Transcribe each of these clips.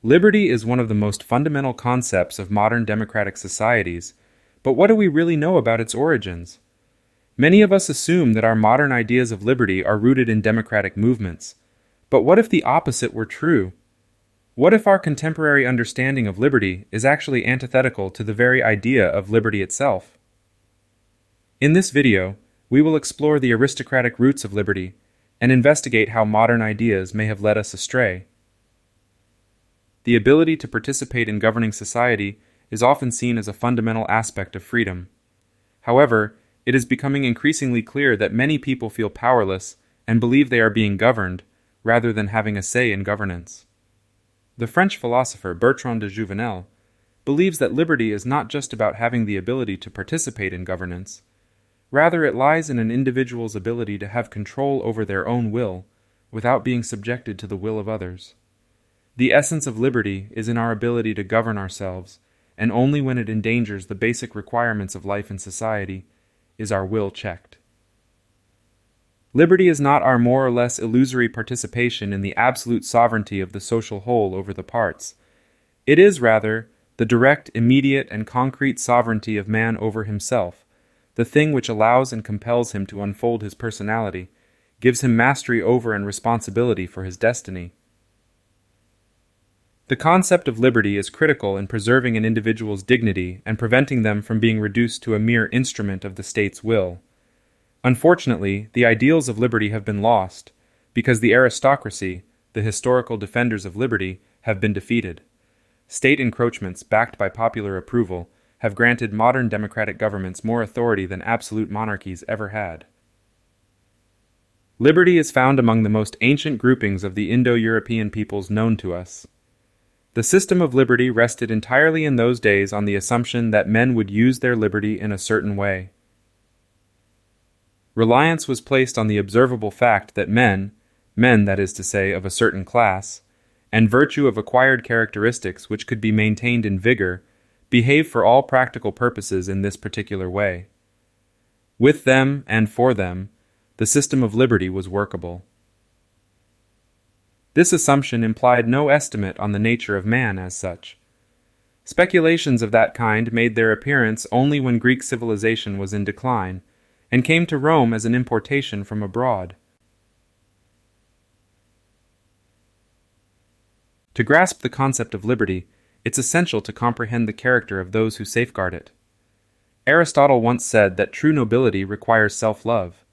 Liberty is one of the most fundamental concepts of modern democratic societies, but what do we really know about its origins? Many of us assume that our modern ideas of liberty are rooted in democratic movements, but what if the opposite were true? What if our contemporary understanding of liberty is actually antithetical to the very idea of liberty itself? In this video, we will explore the aristocratic roots of liberty and investigate how modern ideas may have led us astray. The ability to participate in governing society is often seen as a fundamental aspect of freedom. However, it is becoming increasingly clear that many people feel powerless and believe they are being governed, rather than having a say in governance. The French philosopher Bertrand de Jouvenel believes that liberty is not just about having the ability to participate in governance. Rather, it lies in an individual's ability to have control over their own will without being subjected to the will of others. The essence of liberty is in our ability to govern ourselves, and only when it endangers the basic requirements of life and society is our will checked. Liberty is not our more or less illusory participation in the absolute sovereignty of the social whole over the parts. It is, rather, the direct, immediate, and concrete sovereignty of man over himself, the thing which allows and compels him to unfold his personality, gives him mastery over and responsibility for his destiny. The concept of liberty is critical in preserving an individual's dignity and preventing them from being reduced to a mere instrument of the state's will. Unfortunately, the ideals of liberty have been lost, because the aristocracy, the historical defenders of liberty, have been defeated. State encroachments, backed by popular approval, have granted modern democratic governments more authority than absolute monarchies ever had. Liberty is found among the most ancient groupings of the Indo-European peoples known to us. The system of liberty rested entirely in those days on the assumption that men would use their liberty in a certain way. Reliance was placed on the observable fact that men that is to say of a certain class, and virtue of acquired characteristics which could be maintained in vigor, behave for all practical purposes in this particular way. With them and for them, the system of liberty was workable. This assumption implied no estimate on the nature of man as such. Speculations of that kind made their appearance only when Greek civilization was in decline, and came to Rome as an importation from abroad. To grasp the concept of liberty, it's essential to comprehend the character of those who safeguard it. Aristotle once said that true nobility requires self-love.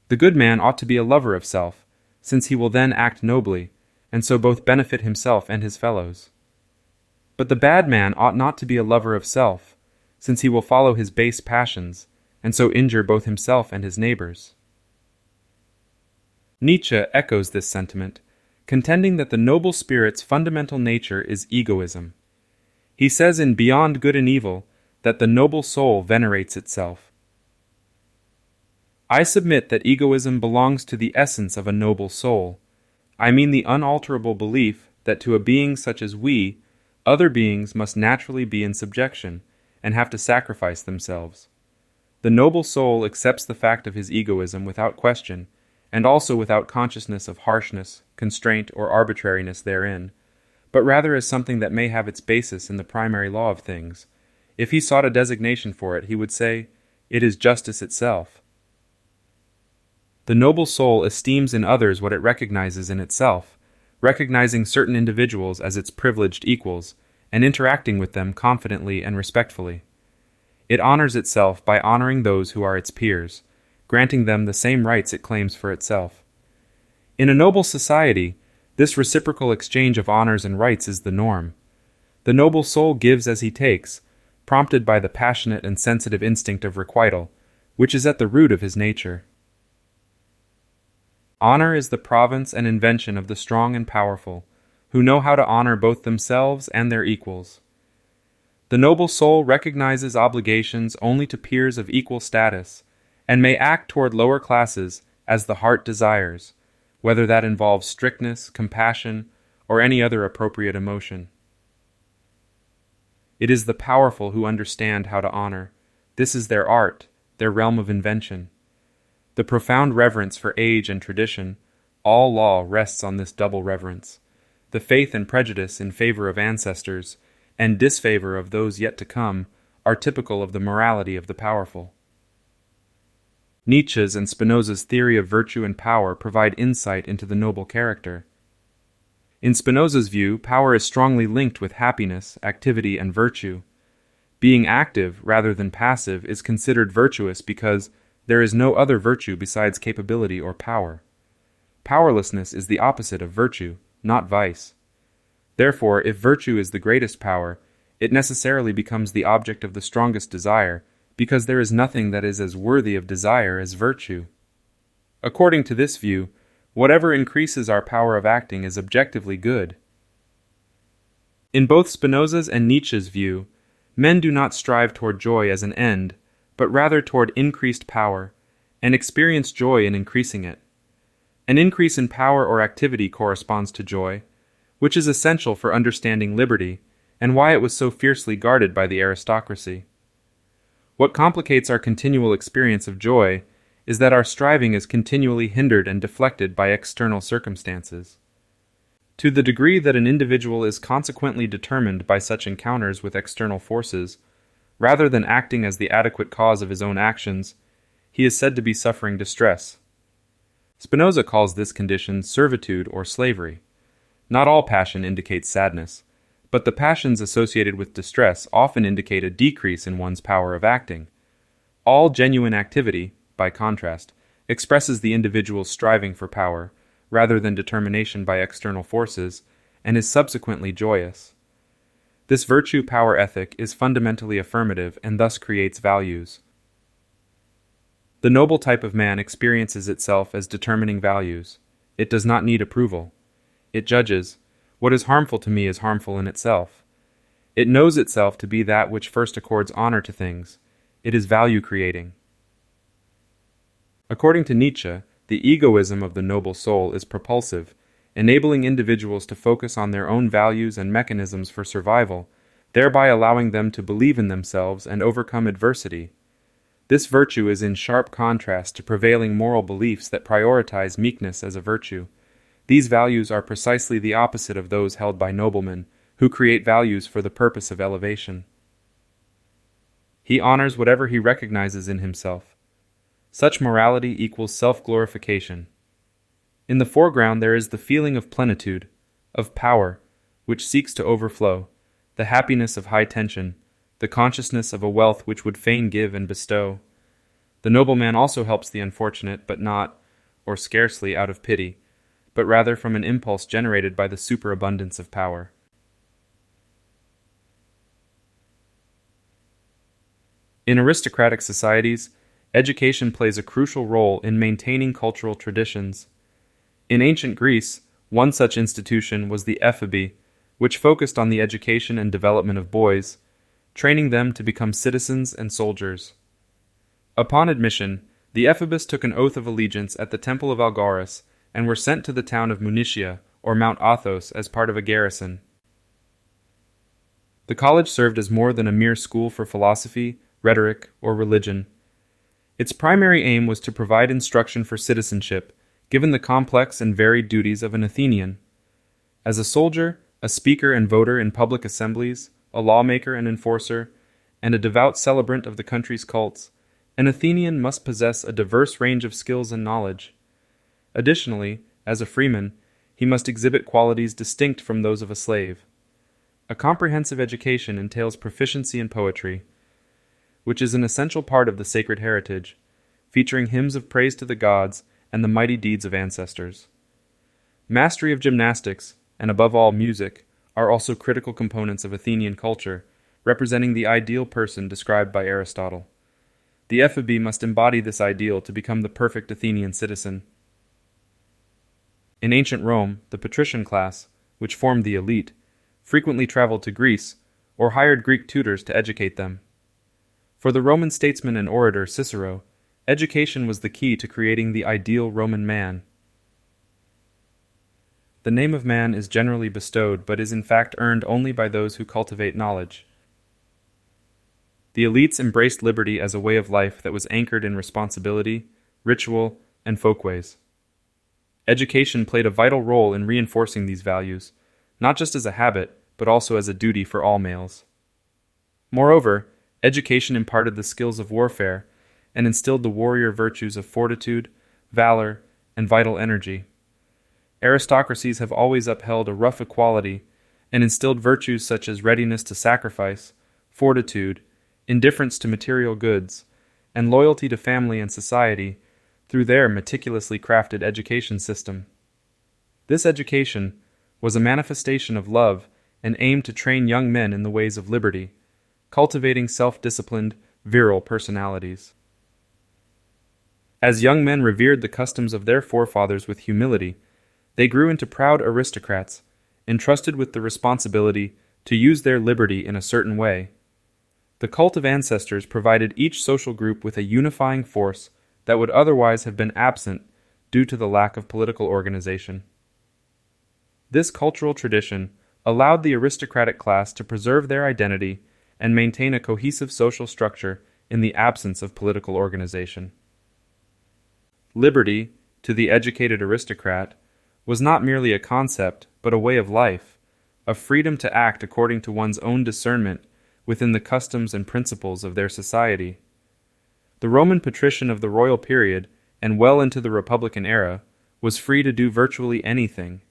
The good man ought to be a lover of self, since he will then act nobly, and so both benefit himself and his fellows. But the bad man ought not to be a lover of self, since he will follow his base passions, and so injure both himself and his neighbors. Nietzsche echoes this sentiment, contending that the noble spirit's fundamental nature is egoism. He says in Beyond Good and Evil that the noble soul venerates itself. I submit that egoism belongs to the essence of a noble soul. I mean the unalterable belief that to a being such as we, other beings must naturally be in subjection and have to sacrifice themselves. The noble soul accepts the fact of his egoism without question, and also without consciousness of harshness, constraint, or arbitrariness therein, but rather as something that may have its basis in the primary law of things. If he sought a designation for it, he would say, "It is justice itself." The noble soul esteems in others what it recognizes in itself, recognizing certain individuals as its privileged equals, and interacting with them confidently and respectfully. It honors itself by honoring those who are its peers, granting them the same rights it claims for itself. In a noble society, this reciprocal exchange of honors and rights is the norm. The noble soul gives as he takes, prompted by the passionate and sensitive instinct of requital, which is at the root of his nature. Honor is the province and invention of the strong and powerful, who know how to honor both themselves and their equals. The noble soul recognizes obligations only to peers of equal status, and may act toward lower classes as the heart desires, whether that involves strictness, compassion, or any other appropriate emotion. It is the powerful who understand how to honor. This is their art, their realm of invention. The profound reverence for age and tradition, all law rests on this double reverence. the faith and prejudice in favor of ancestors and disfavor of those yet to come are typical of the morality of the powerful. Nietzsche's and Spinoza's theory of virtue and power provide insight into the noble character. In Spinoza's view, power is strongly linked with happiness, activity, and virtue. Being active rather than passive is considered virtuous because there is no other virtue besides capability or power. Powerlessness is the opposite of virtue, not vice. Therefore, if virtue is the greatest power, it necessarily becomes the object of the strongest desire, because there is nothing that is as worthy of desire as virtue. According to this view, whatever increases our power of acting is objectively good. In both Spinoza's and Nietzsche's view, men do not strive toward joy as an end, but rather toward increased power, and experience joy in increasing it. An increase in power or activity corresponds to joy, which is essential for understanding liberty, and why it was so fiercely guarded by the aristocracy. What complicates our continual experience of joy is that our striving is continually hindered and deflected by external circumstances. To the degree that an individual is consequently determined by such encounters with external forces, rather than acting as the adequate cause of his own actions, he is said to be suffering distress. Spinoza calls this condition servitude or slavery. Not all passion indicates sadness, but the passions associated with distress often indicate a decrease in one's power of acting. All genuine activity, by contrast, expresses the individual's striving for power, rather than determination by external forces, and is subsequently joyous. This virtue-power ethic is fundamentally affirmative and thus creates values. The noble type of man experiences itself as determining values. It does not need approval. It judges, what is harmful to me is harmful in itself. It knows itself to be that which first accords honor to things. It is value-creating. According to Nietzsche, the egoism of the noble soul is propulsive, enabling individuals to focus on their own values and mechanisms for survival, thereby allowing them to believe in themselves and overcome adversity. This virtue is in sharp contrast to prevailing moral beliefs that prioritize meekness as a virtue. These values are precisely the opposite of those held by noblemen, who create values for the purpose of elevation. He honors whatever he recognizes in himself. Such morality equals self-glorification. In the foreground there is the feeling of plenitude, of power, which seeks to overflow, the happiness of high tension, the consciousness of a wealth which would fain give and bestow. The nobleman also helps the unfortunate, but not, or scarcely, out of pity, but rather from an impulse generated by the superabundance of power. In aristocratic societies, education plays a crucial role in maintaining cultural traditions. In ancient Greece, one such institution was the ephebi, which focused on the education and development of boys, training them to become citizens and soldiers. Upon admission, the ephebis took an oath of allegiance at the temple of Algorus and were sent to the town of Munitia, or Mount Athos, as part of a garrison. The college served as more than a mere school for philosophy, rhetoric, or religion. Its primary aim was to provide instruction for citizenship, given the complex and varied duties of an Athenian. As a soldier, a speaker and voter in public assemblies, a lawmaker and enforcer, and a devout celebrant of the country's cults, an Athenian must possess a diverse range of skills and knowledge. Additionally, as a freeman, he must exhibit qualities distinct from those of a slave. A comprehensive education entails proficiency in poetry, which is an essential part of the sacred heritage, featuring hymns of praise to the gods and the mighty deeds of ancestors. Mastery of gymnastics, and above all music, are also critical components of Athenian culture, representing the ideal person described by Aristotle. The ephebi must embody this ideal to become the perfect Athenian citizen. In ancient Rome, the patrician class, which formed the elite, frequently traveled to Greece or hired Greek tutors to educate them. For the Roman statesman and orator Cicero, education was the key to creating the ideal Roman man. The name of man is generally bestowed, but is in fact earned only by those who cultivate knowledge. The elites embraced liberty as a way of life that was anchored in responsibility, ritual, and folkways. Education played a vital role in reinforcing these values, not just as a habit, but also as a duty for all males. Moreover, education imparted the skills of warfare and instilled the warrior virtues of fortitude, valor, and vital energy. Aristocracies have always upheld a rough equality and instilled virtues such as readiness to sacrifice, fortitude, indifference to material goods, and loyalty to family and society through their meticulously crafted education system. This education was a manifestation of love and aimed to train young men in the ways of liberty, cultivating self-disciplined, virile personalities. As young men revered the customs of their forefathers with humility, they grew into proud aristocrats, entrusted with the responsibility to use their liberty in a certain way. The cult of ancestors provided each social group with a unifying force that would otherwise have been absent due to the lack of political organization. This cultural tradition allowed the aristocratic class to preserve their identity and maintain a cohesive social structure in the absence of political organization. Liberty, to the educated aristocrat, was not merely a concept, but a way of life, a freedom to act according to one's own discernment within the customs and principles of their society. The Roman patrician of the royal period, and well into the Republican era, was free to do virtually anything.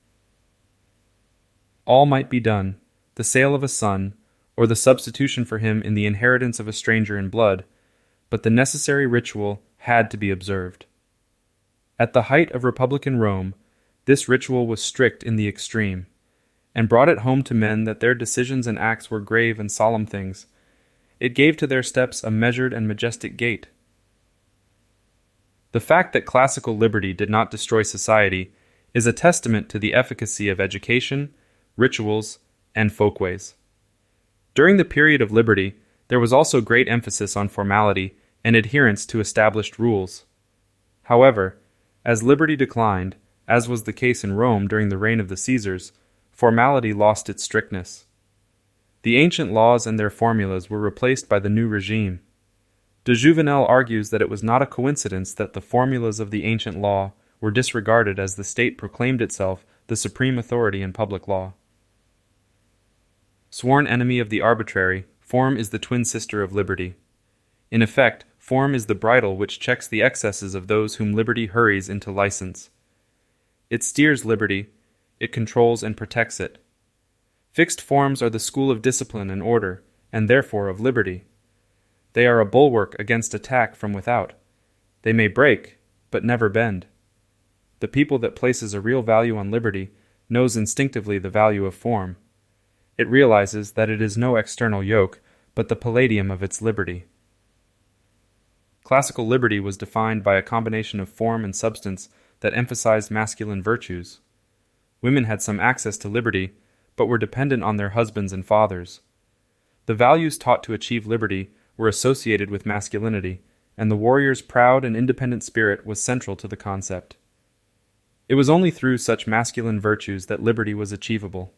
All might be done, the sale of a son, or the substitution for him in the inheritance of a stranger in blood, but the necessary ritual had to be observed. At the height of Republican Rome, this ritual was strict in the extreme, and brought it home to men that their decisions and acts were grave and solemn things. It gave to their steps a measured and majestic gait. The fact that classical liberty did not destroy society is a testament to the efficacy of education, rituals, and folkways. During the period of liberty, there was also great emphasis on formality and adherence to established rules. However, as liberty declined, as was the case in Rome during the reign of the Caesars, formality lost its strictness. The ancient laws and their formulas were replaced by the new regime. De Jouvenel argues that it was not a coincidence that the formulas of the ancient law were disregarded as the state proclaimed itself the supreme authority in public law. Sworn enemy of the arbitrary, form is the twin sister of liberty. In effect, form is the bridle which checks the excesses of those whom liberty hurries into license. It steers liberty, it controls and protects it. Fixed forms are the school of discipline and order, and therefore of liberty. They are a bulwark against attack from without. They may break, but never bend. The people that places a real value on liberty knows instinctively the value of form. It realizes that it is no external yoke, but the palladium of its liberty. Classical liberty was defined by a combination of form and substance that emphasized masculine virtues. Women had some access to liberty, but were dependent on their husbands and fathers. The values taught to achieve liberty were associated with masculinity, and the warrior's proud and independent spirit was central to the concept. It was only through such masculine virtues that liberty was achievable.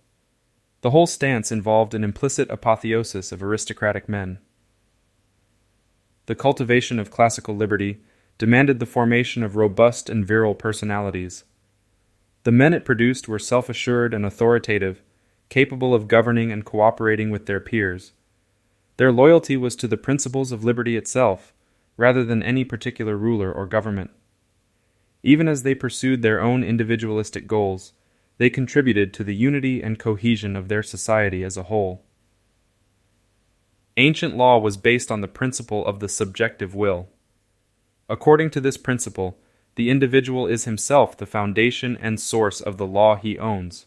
The whole stance involved an implicit apotheosis of aristocratic men. The cultivation of classical liberty demanded the formation of robust and virile personalities. The men it produced were self-assured and authoritative, capable of governing and cooperating with their peers. Their loyalty was to the principles of liberty itself, rather than any particular ruler or government. Even as they pursued their own individualistic goals, they contributed to the unity and cohesion of their society as a whole. Ancient law was based on the principle of the subjective will. According to this principle, the individual is himself the foundation and source of the law he owns.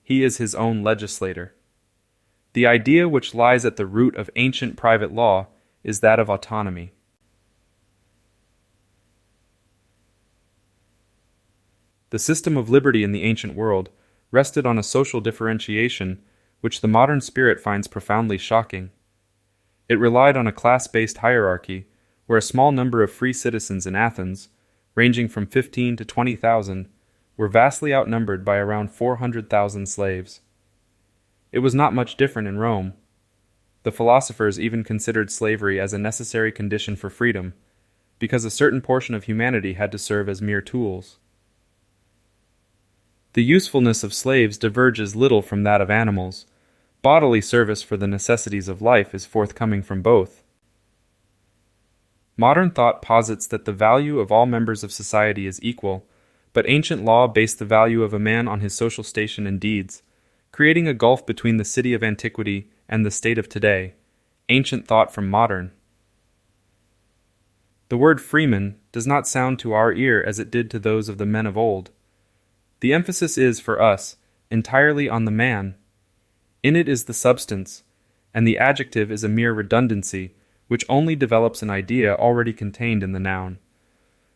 He is his own legislator. The idea which lies at the root of ancient private law is that of autonomy. The system of liberty in the ancient world rested on a social differentiation which the modern spirit finds profoundly shocking. It relied on a class-based hierarchy where a small number of free citizens in Athens, ranging from 15 to 20,000, were vastly outnumbered by around 400,000 slaves. It was not much different in Rome. The philosophers even considered slavery as a necessary condition for freedom, because a certain portion of humanity had to serve as mere tools. The usefulness of slaves diverges little from that of animals. Bodily service for the necessities of life is forthcoming from both. Modern thought posits that the value of all members of society is equal, but ancient law based the value of a man on his social station and deeds, creating a gulf between the city of antiquity and the state of today. Ancient thought from modern. The word freeman does not sound to our ear as it did to those of the men of old. The emphasis is, for us, entirely on the man. In it is the substance, and the adjective is a mere redundancy, which only develops an idea already contained in the noun.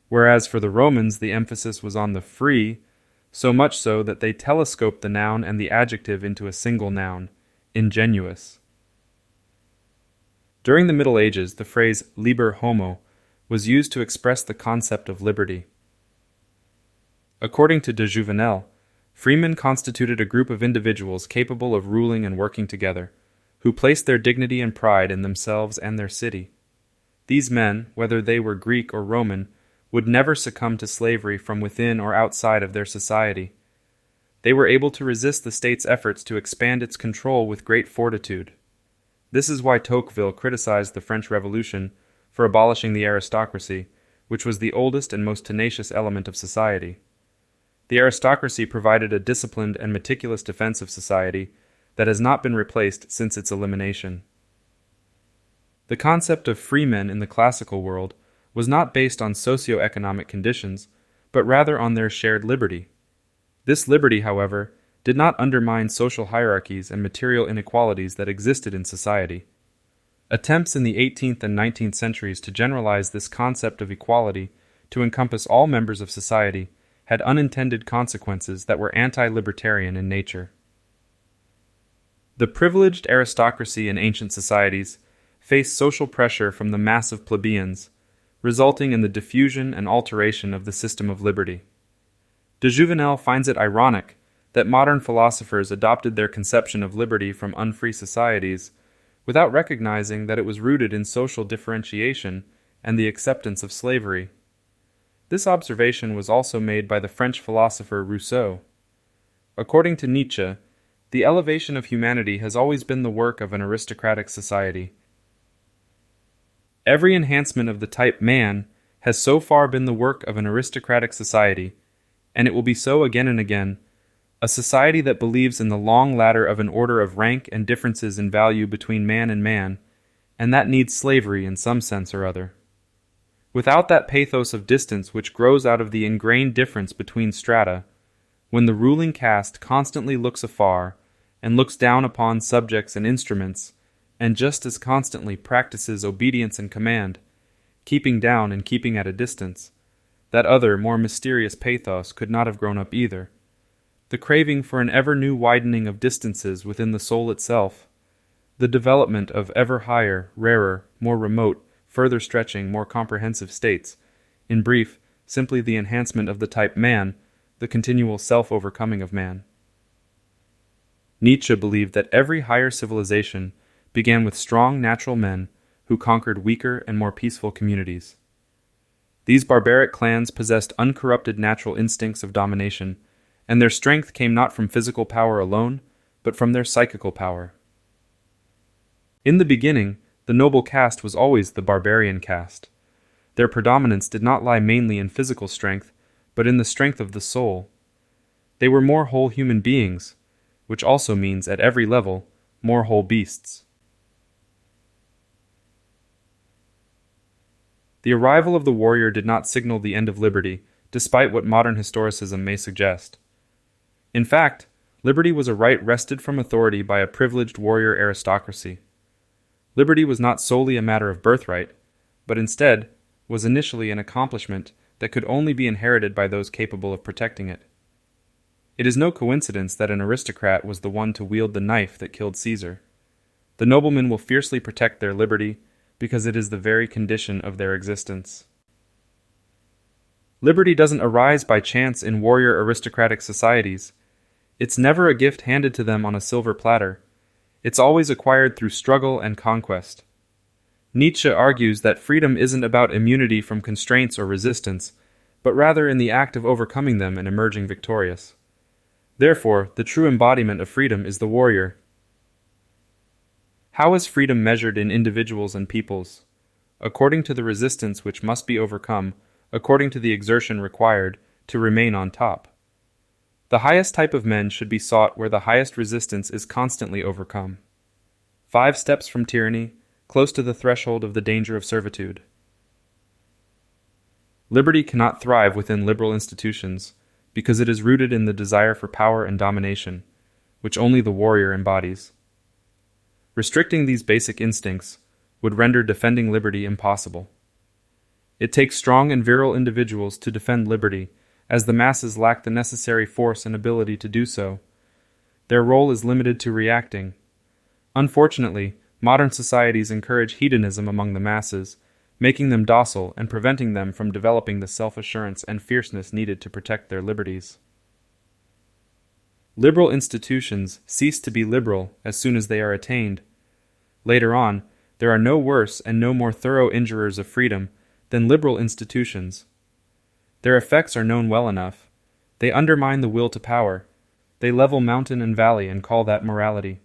Whereas for the Romans the emphasis was on the free, so much so that they telescoped the noun and the adjective into a single noun, ingenuous. During the Middle Ages, the phrase liber homo was used to express the concept of liberty. According to de Jouvenel, freemen constituted a group of individuals capable of ruling and working together, who placed their dignity and pride in themselves and their city. These men, whether they were Greek or Roman, would never succumb to slavery from within or outside of their society. They were able to resist the state's efforts to expand its control with great fortitude. This is why Tocqueville criticized the French Revolution for abolishing the aristocracy, which was the oldest and most tenacious element of society. The aristocracy provided a disciplined and meticulous defense of society that has not been replaced since its elimination. The concept of freemen in the classical world was not based on socio-economic conditions, but rather on their shared liberty. This liberty, however, did not undermine social hierarchies and material inequalities that existed in society. Attempts in the 18th and 19th centuries to generalize this concept of equality to encompass all members of society had unintended consequences that were anti-libertarian in nature. The privileged aristocracy in ancient societies faced social pressure from the mass of plebeians, resulting in the diffusion and alteration of the system of liberty. De Jouvenel finds it ironic that modern philosophers adopted their conception of liberty from unfree societies without recognizing that it was rooted in social differentiation and the acceptance of slavery. This observation was also made by the French philosopher Rousseau. According to Nietzsche, the elevation of humanity has always been the work of an aristocratic society. Every enhancement of the type man has so far been the work of an aristocratic society, and it will be so again and again, a society that believes in the long ladder of an order of rank and differences in value between man, and that needs slavery in some sense or other. Without that pathos of distance which grows out of the ingrained difference between strata, when the ruling caste constantly looks afar and looks down upon subjects and instruments, and just as constantly practices obedience and command, keeping down and keeping at a distance, that other, more mysterious pathos could not have grown up either. The craving for an ever-new widening of distances within the soul itself, the development of ever higher, rarer, more remote, further stretching, more comprehensive states, in brief, simply the enhancement of the type man, the continual self-overcoming of man. Nietzsche believed that every higher civilization began with strong natural men who conquered weaker and more peaceful communities. These barbaric clans possessed uncorrupted natural instincts of domination, and their strength came not from physical power alone, but from their psychical power. In the beginning, the noble caste was always the barbarian caste. Their predominance did not lie mainly in physical strength, but in the strength of the soul. They were more whole human beings, which also means, at every level, more whole beasts. The arrival of the warrior did not signal the end of liberty, despite what modern historicism may suggest. In fact, liberty was a right wrested from authority by a privileged warrior aristocracy. Liberty was not solely a matter of birthright, but instead was initially an accomplishment that could only be inherited by those capable of protecting it. It is no coincidence that an aristocrat was the one to wield the knife that killed Caesar. The noblemen will fiercely protect their liberty because it is the very condition of their existence. Liberty doesn't arise by chance in warrior aristocratic societies. It's never a gift handed to them on a silver platter. It's always acquired through struggle and conquest. Nietzsche argues that freedom isn't about immunity from constraints or resistance, but rather in the act of overcoming them and emerging victorious. Therefore, the true embodiment of freedom is the warrior. How is freedom measured in individuals and peoples? According to the resistance which must be overcome, according to the exertion required to remain on top. The highest type of men should be sought where the highest resistance is constantly overcome. 5 steps from tyranny, close to the threshold of the danger of servitude. Liberty cannot thrive within liberal institutions, because it is rooted in the desire for power and domination, which only the warrior embodies. Restricting these basic instincts would render defending liberty impossible. It takes strong and virile individuals to defend liberty, as the masses lack the necessary force and ability to do so. Their role is limited to reacting. Unfortunately, modern societies encourage hedonism among the masses, making them docile and preventing them from developing the self-assurance and fierceness needed to protect their liberties. Liberal institutions cease to be liberal as soon as they are attained. Later on, there are no worse and no more thorough injurers of freedom than liberal institutions. Their effects are known well enough. They undermine the will to power. They level mountain and valley and call that morality.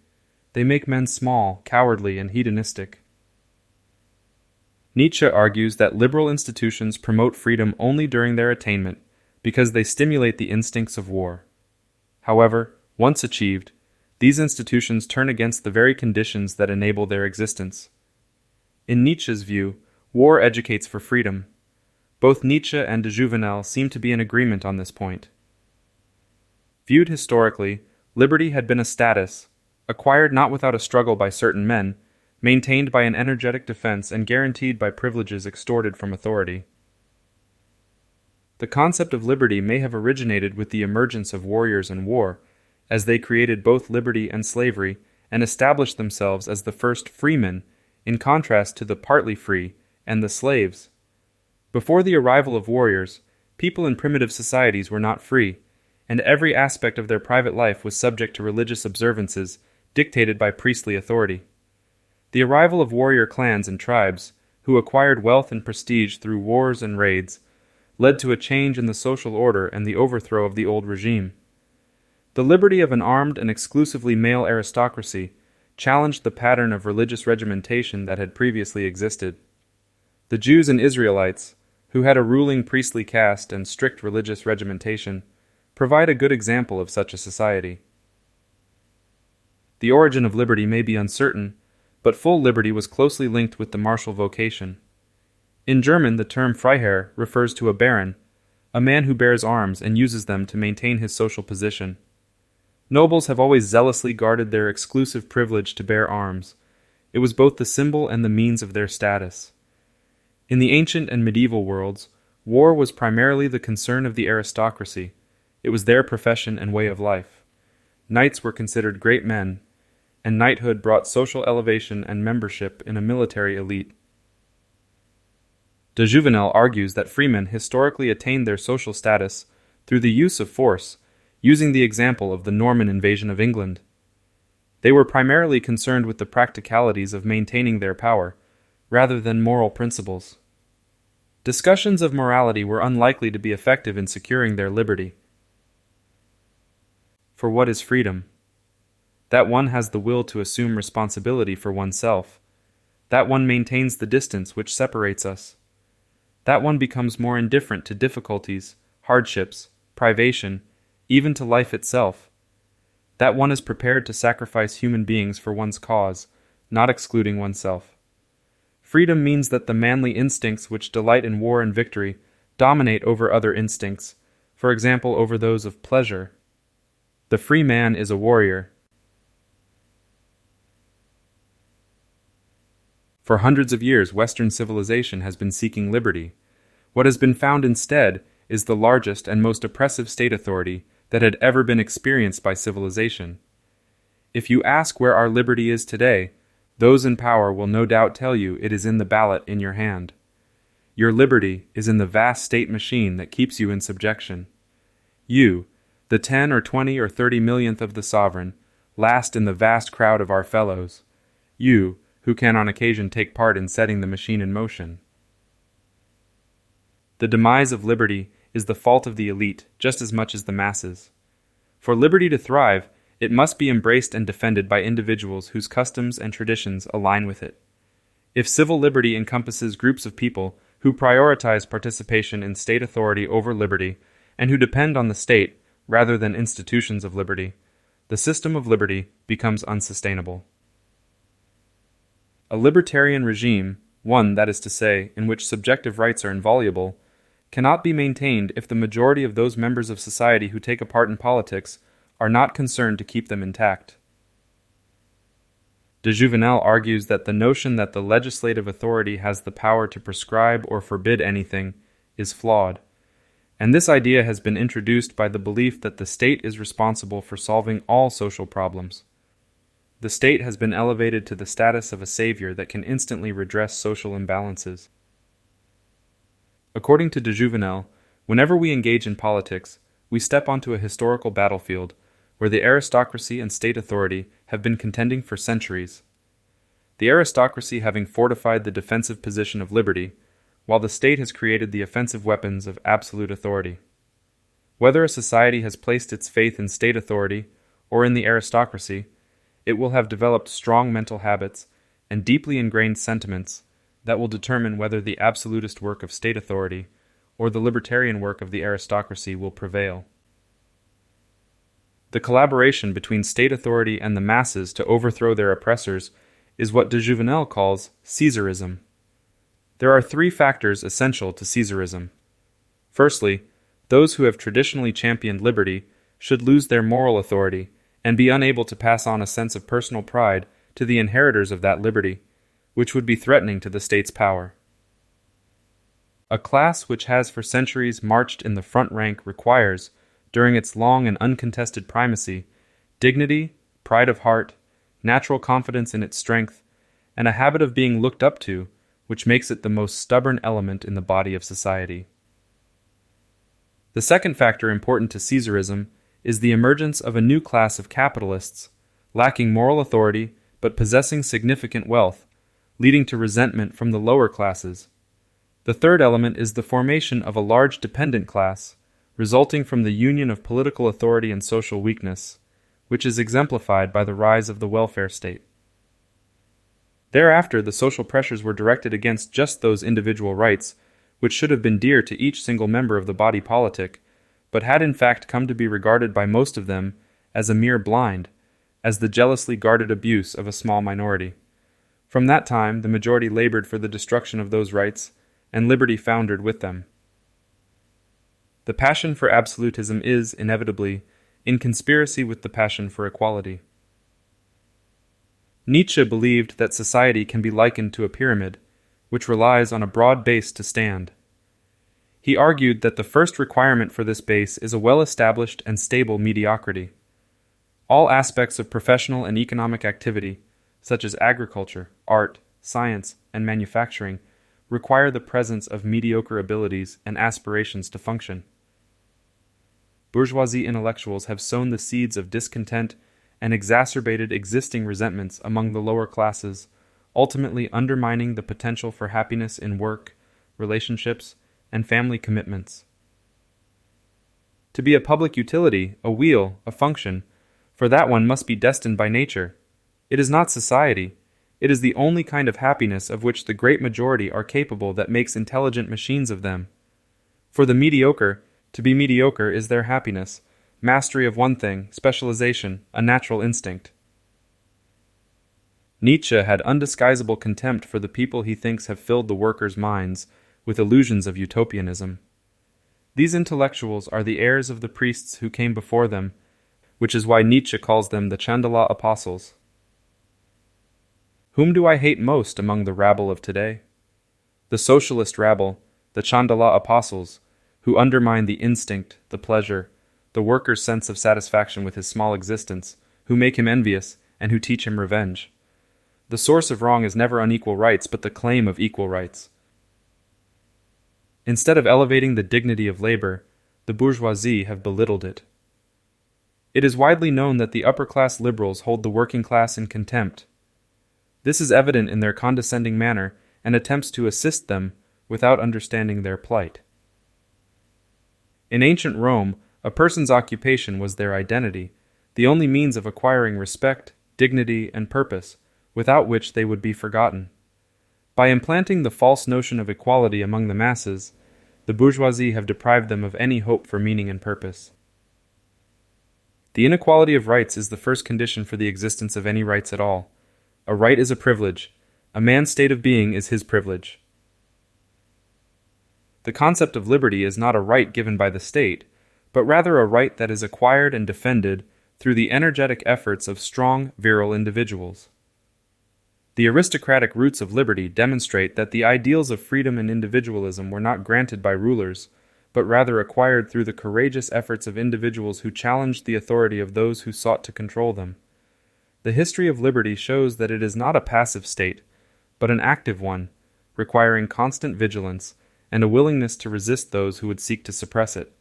They make men small, cowardly, and hedonistic. Nietzsche argues that liberal institutions promote freedom only during their attainment because they stimulate the instincts of war. However, once achieved, these institutions turn against the very conditions that enable their existence. In Nietzsche's view, war educates for freedom. Both Nietzsche and de Jouvenel seem to be in agreement on this point. Viewed historically, liberty had been a status, acquired not without a struggle by certain men, maintained by an energetic defense and guaranteed by privileges extorted from authority. The concept of liberty may have originated with the emergence of warriors in war, as they created both liberty and slavery and established themselves as the first freemen, in contrast to the partly free and the slaves. Before the arrival of warriors, people in primitive societies were not free, and every aspect of their private life was subject to religious observances dictated by priestly authority. The arrival of warrior clans and tribes, who acquired wealth and prestige through wars and raids, led to a change in the social order and the overthrow of the old regime. The liberty of an armed and exclusively male aristocracy challenged the pattern of religious regimentation that had previously existed. The Jews and Israelites, who had a ruling priestly caste and strict religious regimentation, provide a good example of such a society. The origin of liberty may be uncertain, but full liberty was closely linked with the martial vocation. In German, the term Freiherr refers to a baron, a man who bears arms and uses them to maintain his social position. Nobles have always zealously guarded their exclusive privilege to bear arms. It was both the symbol and the means of their status. In the ancient and medieval worlds, war was primarily the concern of the aristocracy. It was their profession and way of life. Knights were considered great men, and knighthood brought social elevation and membership in a military elite. De Jouvenel argues that freemen historically attained their social status through the use of force, using the example of the Norman invasion of England. They were primarily concerned with the practicalities of maintaining their power, rather than moral principles. Discussions of morality were unlikely to be effective in securing their liberty. For what is freedom? That one has the will to assume responsibility for oneself. That one maintains the distance which separates us. That one becomes more indifferent to difficulties, hardships, privation, even to life itself. That one is prepared to sacrifice human beings for one's cause, not excluding oneself. Freedom means that the manly instincts which delight in war and victory dominate over other instincts, for example over those of pleasure. The free man is a warrior. For hundreds of years, Western civilization has been seeking liberty. What has been found instead is the largest and most oppressive state authority that had ever been experienced by civilization. If you ask where our liberty is today, those in power will no doubt tell you it is in the ballot in your hand. Your liberty is in the vast state machine that keeps you in subjection. You, the 10 or 20 or 30 millionth of the sovereign, last in the vast crowd of our fellows. You, who can on occasion take part in setting the machine in motion. The demise of liberty is the fault of the elite just as much as the masses. For liberty to thrive, it must be embraced and defended by individuals whose customs and traditions align with it. If civil liberty encompasses groups of people who prioritize participation in state authority over liberty and who depend on the state rather than institutions of liberty, the system of liberty becomes unsustainable. A libertarian regime, one, that is to say, in which subjective rights are inviolable, cannot be maintained if the majority of those members of society who take a part in politics are not concerned to keep them intact. De Jouvenel argues that the notion that the legislative authority has the power to prescribe or forbid anything is flawed, and this idea has been introduced by the belief that the state is responsible for solving all social problems. The state has been elevated to the status of a savior that can instantly redress social imbalances. According to de Jouvenel, whenever we engage in politics, we step onto a historical battlefield where the aristocracy and state authority have been contending for centuries. The aristocracy having fortified the defensive position of liberty, while the state has created the offensive weapons of absolute authority. Whether a society has placed its faith in state authority or in the aristocracy, it will have developed strong mental habits and deeply ingrained sentiments that will determine whether the absolutist work of state authority or the libertarian work of the aristocracy will prevail. The collaboration between state authority and the masses to overthrow their oppressors is what de Jouvenel calls Caesarism. There are three factors essential to Caesarism. Firstly, those who have traditionally championed liberty should lose their moral authority and be unable to pass on a sense of personal pride to the inheritors of that liberty, which would be threatening to the state's power. A class which has for centuries marched in the front rank requires, during its long and uncontested primacy, dignity, pride of heart, natural confidence in its strength, and a habit of being looked up to, which makes it the most stubborn element in the body of society. The second factor important to Caesarism is the emergence of a new class of capitalists, lacking moral authority but possessing significant wealth, leading to resentment from the lower classes. The third element is the formation of a large dependent class, resulting from the union of political authority and social weakness, which is exemplified by the rise of the welfare state. Thereafter, the social pressures were directed against just those individual rights, which should have been dear to each single member of the body politic, but had in fact come to be regarded by most of them as a mere blind, as the jealously guarded abuse of a small minority. From that time, the majority labored for the destruction of those rights, and liberty foundered with them. The passion for absolutism is, inevitably, in conspiracy with the passion for equality. Nietzsche believed that society can be likened to a pyramid, which relies on a broad base to stand. He argued that the first requirement for this base is a well-established and stable mediocrity. All aspects of professional and economic activity, such as agriculture, art, science, and manufacturing, require the presence of mediocre abilities and aspirations to function. Bourgeoisie intellectuals have sown the seeds of discontent and exacerbated existing resentments among the lower classes, ultimately undermining the potential for happiness in work, relationships, and family commitments. To be a public utility, a wheel, a function, for that one must be destined by nature. It is not society. It is the only kind of happiness of which the great majority are capable that makes intelligent machines of them. For the mediocre, to be mediocre is their happiness, mastery of one thing, specialization, a natural instinct. Nietzsche had undisguisable contempt for the people he thinks have filled the workers' minds with illusions of utopianism. These intellectuals are the heirs of the priests who came before them, which is why Nietzsche calls them the Chandala apostles. Whom do I hate most among the rabble of today? The socialist rabble, the Chandala apostles, who undermine the instinct, the pleasure, the worker's sense of satisfaction with his small existence, who make him envious, and who teach him revenge. The source of wrong is never unequal rights, but the claim of equal rights. Instead of elevating the dignity of labor, the bourgeoisie have belittled it. It is widely known that the upper-class liberals hold the working class in contempt. This is evident in their condescending manner and attempts to assist them without understanding their plight. In ancient Rome, A person's occupation was their identity, the only means of acquiring respect, dignity, and purpose, without which they would be forgotten. By implanting the false notion of equality among the masses, the bourgeoisie have deprived them of any hope for meaning and purpose. The inequality of rights is the first condition for the existence of any rights at all. A right is a privilege. A man's state of being is his privilege. The concept of liberty is not a right given by the state, but rather a right that is acquired and defended through the energetic efforts of strong, virile individuals. The aristocratic roots of liberty demonstrate that the ideals of freedom and individualism were not granted by rulers, but rather acquired through the courageous efforts of individuals who challenged the authority of those who sought to control them. The history of liberty shows that it is not a passive state, but an active one, requiring constant vigilance and a willingness to resist those who would seek to suppress it.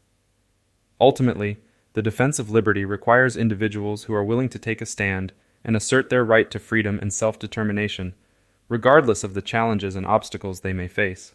Ultimately, the defense of liberty requires individuals who are willing to take a stand and assert their right to freedom and self-determination, regardless of the challenges and obstacles they may face.